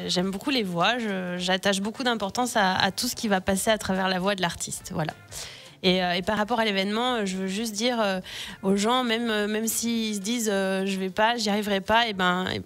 J'aime beaucoup les voix, j'attache beaucoup d'importance à tout ce qui va passer à travers la voix de l'artiste. Voilà. Et par rapport à l'événement, je veux juste dire aux gens, même s'ils se disent je vais pas, j'y arriverai pas,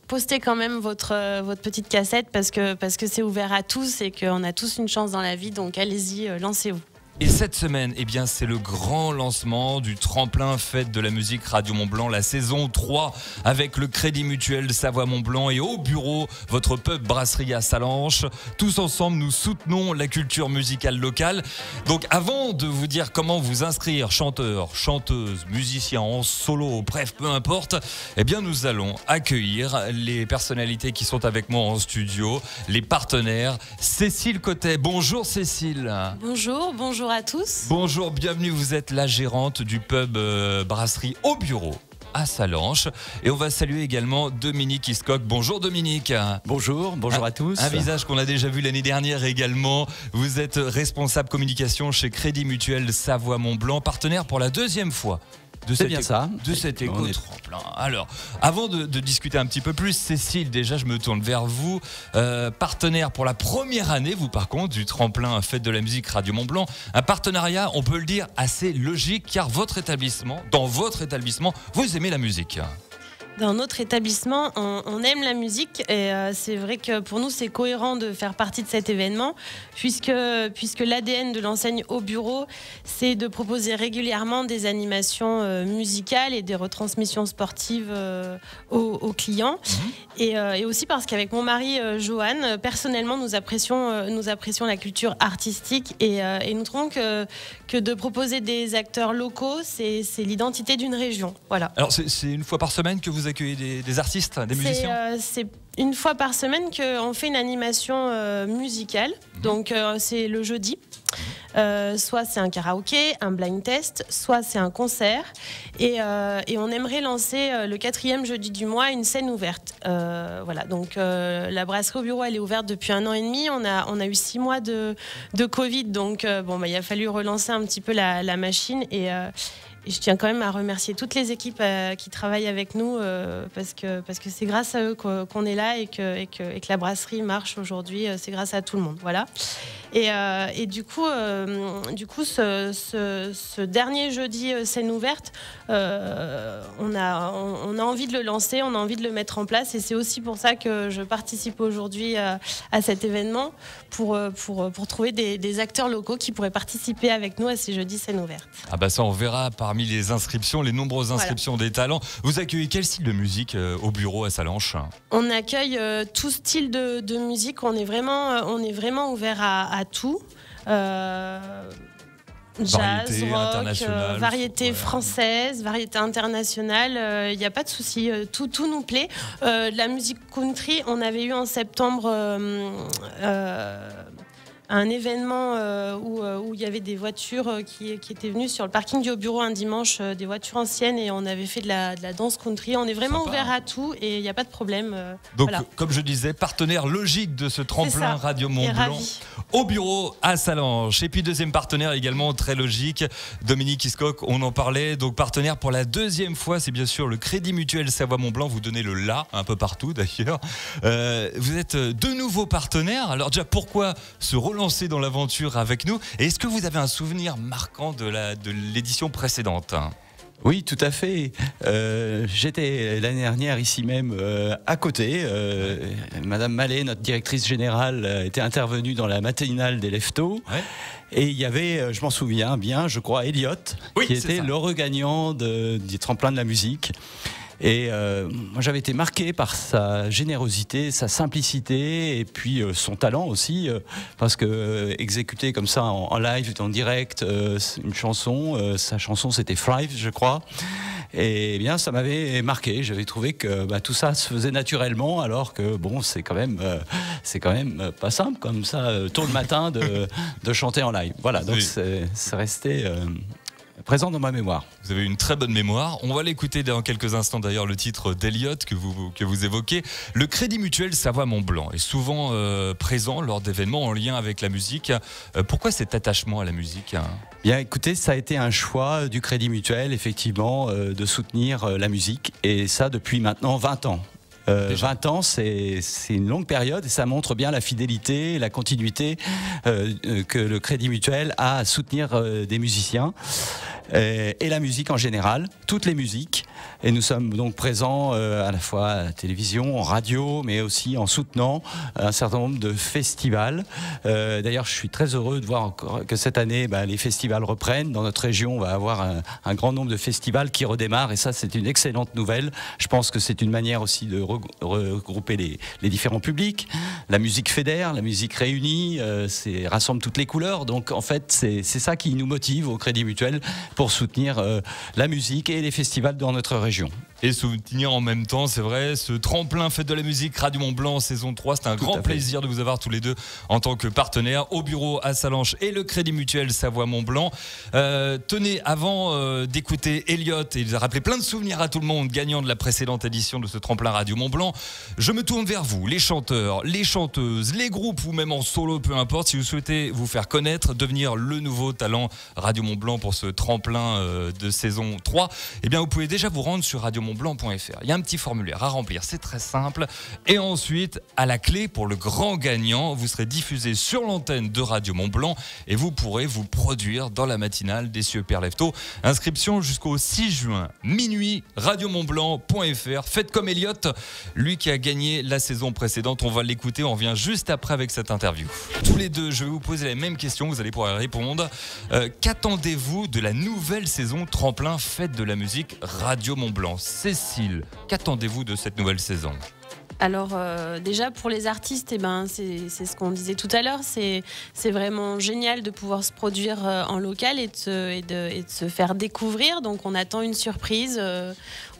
postez quand même votre petite cassette parce que c'est ouvert à tous et qu'on a tous une chance dans la vie, donc allez-y, lancez-vous. Et cette semaine, c'est le grand lancement du tremplin Fête de la musique Radio Mont-Blanc, la saison 3, avec le Crédit Mutuel Savoie Mont-Blanc et au bureau, votre pub brasserie à Salanches. Tous ensemble, nous soutenons la culture musicale locale. Donc avant de vous dire comment vous inscrire, chanteur, chanteuse, musicien, en solo, bref, peu importe, nous allons accueillir les personnalités qui sont avec moi en studio, les partenaires. Cécile Cotet, bonjour Cécile. Bonjour à tous. Bonjour, bienvenue, vous êtes la gérante du pub brasserie au bureau à Salanches. Et on va saluer également Dominique Hiscock. Bonjour Dominique. Bonjour à tous. Un visage qu'on a déjà vu l'année dernière également. Vous êtes responsable communication chez Crédit Mutuel Savoie Mont-Blanc, partenaire pour la deuxième fois de cet éco-tremplin. Alors, avant de discuter un petit peu plus, Cécile, déjà je me tourne vers vous, partenaire pour la première année, vous par contre, du tremplin Fête de la musique Radio Mont-Blanc, un partenariat, on peut le dire, assez logique, car dans votre établissement, vous aimez la musique. Dans notre établissement, on aime la musique et c'est vrai que pour nous, c'est cohérent de faire partie de cet événement puisque l'ADN de l'enseigne au bureau, c'est de proposer régulièrement des animations musicales et des retransmissions sportives aux clients. Et aussi parce qu'avec mon mari, Johan, personnellement, nous apprécions la culture artistique et nous trouvons que de proposer des acteurs locaux, c'est l'identité d'une région. Voilà. Alors, c'est une fois par semaine que vous accueillez des artistes, des musiciens ? C'est une fois par semaine qu'on fait une animation musicale. Donc c'est le jeudi. Soit c'est un karaoké, un blind test, soit c'est un concert. Et on aimerait lancer le 4e jeudi du mois une scène ouverte. Voilà. Donc la brasserie au bureau, elle est ouverte depuis 1 an et demi. On a eu 6 mois de Covid. Donc il a fallu relancer un petit peu la machine. Et je tiens quand même à remercier toutes les équipes qui travaillent avec nous parce que c'est grâce à eux qu'on est là et que la brasserie marche aujourd'hui. C'est grâce à tout le monde. Voilà. Et du coup, ce dernier jeudi scène ouverte, on a envie de le lancer, on a envie de le mettre en place, et c'est aussi pour ça que je participe aujourd'hui à cet événement pour trouver des acteurs locaux qui pourraient participer avec nous à ces jeudis scène ouverte. Ah bah ça, on verra parmi les inscriptions, les nombreuses inscriptions des talents. Vous accueillez quel style de musique au bureau à Salanches ? On accueille tout style de musique. On est vraiment ouvert à tout. Jazz, rock, variété française, variété internationale, il n'y a pas de souci, tout nous plaît. La musique country, on avait eu en septembre un événement où il y avait des voitures qui étaient venues sur le parking du bureau un dimanche, des voitures anciennes, et on avait fait de la danse country. On est vraiment ouvert à tout et il n'y a pas de problème. Donc, comme je disais, partenaire logique de ce tremplin Radio Mont-Blanc au bureau à Salanches. Et puis deuxième partenaire également très logique, Dominique Hiscock, on en parlait. Donc partenaire pour la 2e fois, c'est bien sûr le Crédit Mutuel Savoie Mont-Blanc. Vous donnez le la un peu partout d'ailleurs. Vous êtes de nouveaux partenaires. Alors déjà, pourquoi se relancer dans l'aventure avec nous? Et est-ce que vous avez un souvenir marquant de l'édition précédente? Oui, tout à fait. J'étais l'année dernière ici même à côté. Madame Mallet, notre directrice générale, était intervenue dans la matinale des Leftos. Ouais. Et il y avait, je m'en souviens bien, je crois, Elliot, qui était l'heureux gagnant du tremplin de la musique. Et moi j'avais été marqué par sa générosité, sa simplicité et puis son talent aussi, parce que exécuter comme ça en live, en direct, une chanson, sa chanson c'était Thrive je crois, et bien ça m'avait marqué. J'avais trouvé que tout ça se faisait naturellement, alors que bon, c'est quand même pas simple comme ça tôt le matin de chanter en live. Voilà, donc c'est resté présent dans ma mémoire. Vous avez une très bonne mémoire. On va l'écouter dans quelques instants d'ailleurs, le titre d'Elliot que vous évoquez. Le Crédit Mutuel Savoie Mont-Blanc est souvent présent lors d'événements en lien avec la musique. Pourquoi cet attachement à la musique? Bien, écoutez, ça a été un choix du Crédit Mutuel, effectivement, de soutenir la musique, et ça depuis maintenant 20 ans. 20 ans, c'est une longue période et ça montre bien la fidélité, la continuité que le Crédit Mutuel a à soutenir des musiciens et la musique en général, toutes les musiques. Et nous sommes donc présents à la fois à la télévision, en radio, mais aussi en soutenant un certain nombre de festivals. D'ailleurs, je suis très heureux de voir encore que cette année, les festivals reprennent. Dans notre région, on va avoir un grand nombre de festivals qui redémarrent et ça, c'est une excellente nouvelle. Je pense que c'est une manière aussi de regrouper les différents publics. La musique fédère, la musique réunie, rassemble toutes les couleurs. Donc, en fait, c'est ça qui nous motive au Crédit Mutuel pour soutenir la musique et les festivals dans notre région. Et soutenir en même temps, c'est vrai, ce tremplin Fête de la musique Radio Mont-Blanc saison 3. C'est un grand plaisir de vous avoir tous les deux en tant que partenaires au bureau à Sallanches et le Crédit Mutuel Savoie Mont-Blanc. Tenez, avant d'écouter Elliot et de rappeler plein de souvenirs à tout le monde, gagnant de la précédente édition de ce tremplin Radio Mont-Blanc, je me tourne vers vous, les chanteurs, les chanteuses, les groupes ou même en solo, peu importe. Si vous souhaitez vous faire connaître, devenir le nouveau talent Radio Mont-Blanc pour ce tremplin de saison 3, eh bien vous pouvez déjà vous rendre sur radiomontblanc.fr. Il y a un petit formulaire à remplir, c'est très simple. Et ensuite, à la clé pour le grand gagnant, vous serez diffusé sur l'antenne de Radio Mont-Blanc et vous pourrez vous produire dans la matinale des Cieux Père Lefto. Inscription jusqu'au 6 juin, minuit, radiomontblanc.fr. Faites comme Elliot, lui qui a gagné la saison précédente. On va l'écouter, on revient juste après avec cette interview. Tous les deux, je vais vous poser la même question, vous allez pouvoir répondre. Qu'attendez-vous de la nouvelle saison tremplin Fête de la musique Radio Mont-Blanc? Cécile, qu'attendez-vous de cette nouvelle saison? Alors déjà pour les artistes, c'est ce qu'on disait tout à l'heure, c'est vraiment génial de pouvoir se produire en local et de se faire découvrir. Donc on attend une surprise,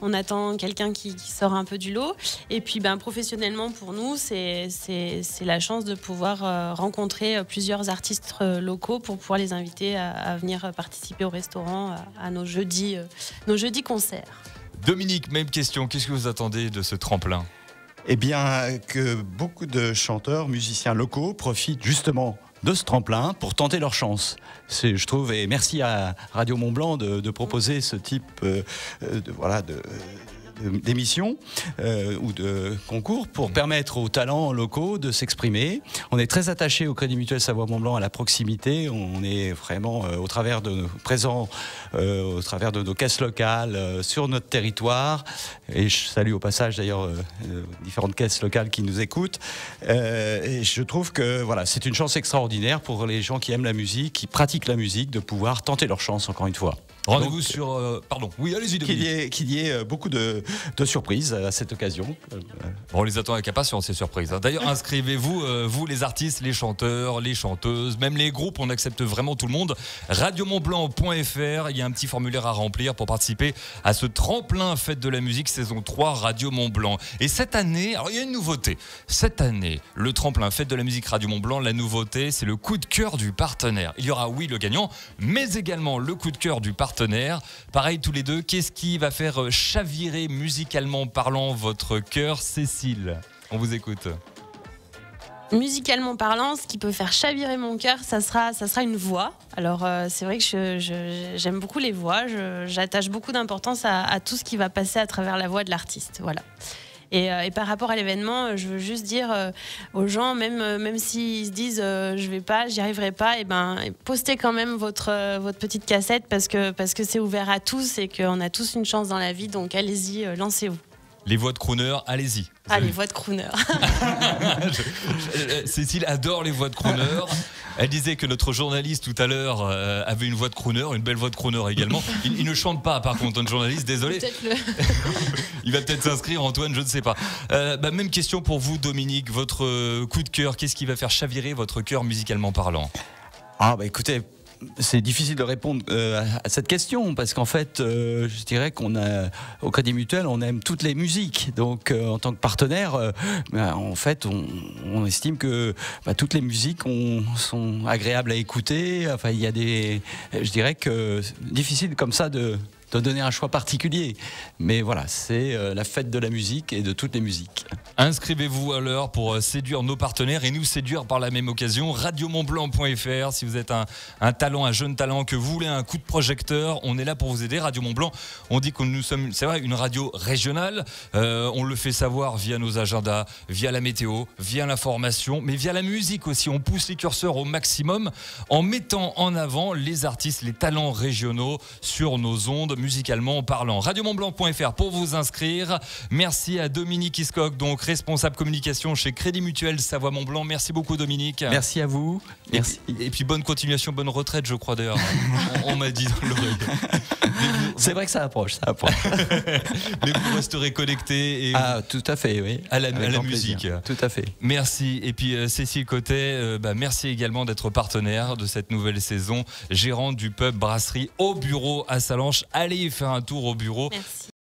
on attend quelqu'un qui sort un peu du lot. Et puis professionnellement pour nous, c'est la chance de pouvoir rencontrer plusieurs artistes locaux pour pouvoir les inviter à venir participer au restaurant à nos jeudis concerts. Dominique, même question, qu'est-ce que vous attendez de ce tremplin? Eh bien, que beaucoup de chanteurs, musiciens locaux profitent justement de ce tremplin pour tenter leur chance. Je trouve, et merci à Radio Mont-Blanc de proposer ce type d'émissions ou de concours pour permettre aux talents locaux de s'exprimer. On est très attaché au Crédit Mutuel Savoie Mont-Blanc à la proximité. On est vraiment au travers de nos présents, au travers de nos caisses locales sur notre territoire. Et je salue au passage d'ailleurs différentes caisses locales qui nous écoutent. Et je trouve que voilà, c'est une chance extraordinaire pour les gens qui aiment la musique, qui pratiquent la musique, de pouvoir tenter leur chance encore une fois. Rendez-vous sur... pardon, oui, allez-y, Dominique. Qu'il y ait beaucoup de surprises à cette occasion. On les attend avec impatience, ces surprises. D'ailleurs, inscrivez-vous, vous les artistes, les chanteurs, les chanteuses, même les groupes, on accepte vraiment tout le monde. Radiomontblanc.fr, il y a un petit formulaire à remplir pour participer à ce tremplin Fête de la musique saison 3 Radio Mont-Blanc. Et cette année, alors il y a une nouveauté. Cette année, le tremplin Fête de la musique Radio Mont-Blanc, la nouveauté, c'est le coup de cœur du partenaire. Il y aura, oui, le gagnant, mais également le coup de cœur du partenaire. Pareil tous les deux, qu'est-ce qui va faire chavirer musicalement parlant votre cœur, Cécile? On vous écoute. Musicalement parlant, ce qui peut faire chavirer mon cœur, ça sera une voix. Alors c'est vrai que j'aime beaucoup les voix, j'attache beaucoup d'importance à tout ce qui va passer à travers la voix de l'artiste. Voilà. Et par rapport à l'événement, je veux juste dire aux gens, même s'ils se disent je vais pas, j'y arriverai pas, postez quand même votre petite cassette parce que c'est ouvert à tous et qu'on a tous une chance dans la vie, donc allez-y, lancez-vous. Les voix de crooner, allez-y. Ah, les voix de crooner. Cécile adore les voix de crooner. Elle disait que notre journaliste tout à l'heure avait une voix de crooner, une belle voix de crooner également. Il ne chante pas par contre, un journaliste, désolé. Il va peut-être s'inscrire, Antoine, je ne sais pas. Même question pour vous, Dominique. Votre coup de cœur, qu'est-ce qui va faire chavirer votre cœur musicalement parlant? Écoutez, c'est difficile de répondre à cette question parce qu'en fait, je dirais au Crédit Mutuel, on aime toutes les musiques. Donc, en tant que partenaire, en fait, on estime que toutes les musiques sont agréables à écouter. Enfin, il y a je dirais que c'est difficile comme ça de donner un choix particulier. Mais voilà, c'est la fête de la musique et de toutes les musiques. Inscrivez-vous à l'heure pour séduire nos partenaires et nous séduire par la même occasion. radiomontblanc.fr. Si vous êtes un talent, un jeune talent, que vous voulez un coup de projecteur, on est là pour vous aider. Radio Mont-Blanc, on dit que nous sommes, c'est vrai, une radio régionale. On le fait savoir via nos agendas, via la météo, via l'information, mais via la musique aussi. On pousse les curseurs au maximum en mettant en avant les artistes, les talents régionaux sur nos ondes, musicalement parlant. radiomontblanc.fr pour vous inscrire. Merci à Dominique Hiscock, donc responsable communication chez Crédit Mutuel Savoie Mont-Blanc. Merci beaucoup Dominique. Merci à vous. Merci. Et puis bonne continuation, bonne retraite, je crois d'ailleurs. On m'a dit dans l'oreille. C'est vrai que ça approche. Mais vous resterez connecté. Tout à fait, oui. À la musique. Plaisir. Tout à fait. Merci. Et puis Cécile Cotet, merci également d'être partenaire de cette nouvelle saison, gérante du pub brasserie Au Bureau à Sallanches. Allez y faire un tour au bureau. Merci.